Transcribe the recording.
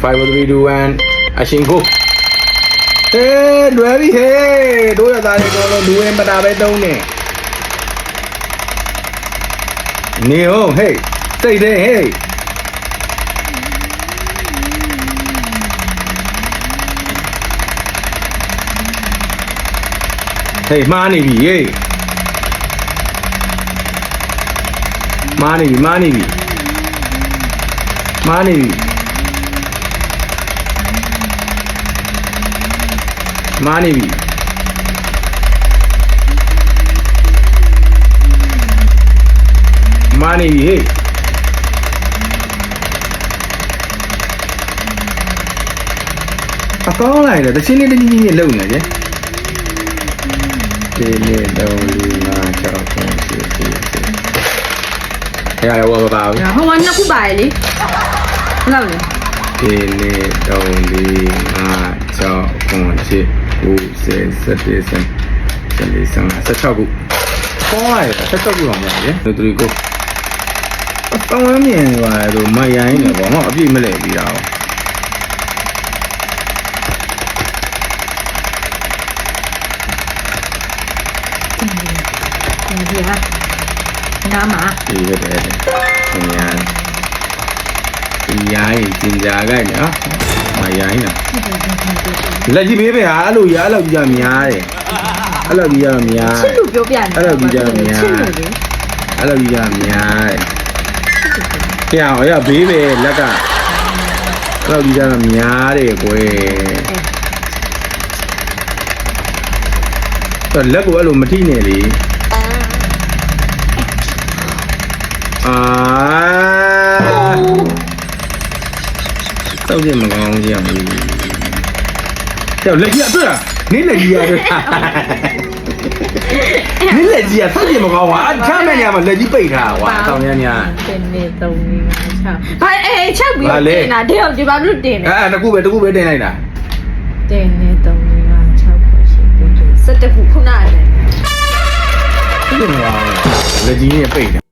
5 4 3 2 1အရှင်ကိုဟေးလွယ်ပြီဟေးတို့ရသားတွေတော့လူဝင်ပတာပဲတုံးနေနေဟုတ်ဟေးစိတ်သေးဟေးဟေးမားနေပြီဟေးမားနေပြီမားနေပြီမားနေပြီမားနေပြီမားနေပြီဟေးအကောင်းလိုက်တယ်တချင်းလေးတကြီးကြီးလုံနေတယ်ဒီနေ့တော့လူနာချောက်ဆုံးရှိရရဝပါဘူး ဟိုကနှစ်ခုပါလေဟုတ်လား ဒီနေ့တော့လူနာချောက်ဆုံးရှိ16ခုပေါ်ရတယ်16ခုအောင်ရတယ်လူတူကိုတောင်းဝမ်းမြင်သွားတယ်ဆိုမရိုင်းနေပေါ့နော်အပြည့်မလဲပြီးတာ哦ဒီဟာနားမှာ ဒီပဲတဲ့ညာဒီရိုင်းကျင်ကြကြိုက်နော်မရိုင်းတာလက်ကြီးပေးပဲဟာအဲ့လိုရအဲ့လိုကြီးကများတယ်အဲ့လိုကြီးကများ ချစ်လို့ပြောပြနေ အဲ့လိုကြီးကများအဲ့လိုကြီးကများတယ်ကြောင်ရဘေးပဲလက်ကအဲ့လိုကြီးကများတယ်ကွယ်တော့လက်ကိုအဲ့လိုမထိနဲ့လေတောက်ကြမကောင်းကြဘူးကြောက်လက်ကြီးတွေ့လားနင်းလက်ကြီးရတယ်နင်းလက်ကြီးကတောက်ကြမကောင်းပါအခါမဲ့ညမှာလက်ကြီးပိတ်ထားကွာတောင်းရညာ တင်နေ3 4 5 6ဘာချက်ပြီးတင်တာတဲ့ဒီဘာလို့တင်လဲ တခုပဲတင်လိုက်တာ တင်နေ3 4 5 6 7 8 9 10ခုနအဲ့ ပြင်းသွားလက်ကြီးနဲ့ပိတ်တယ်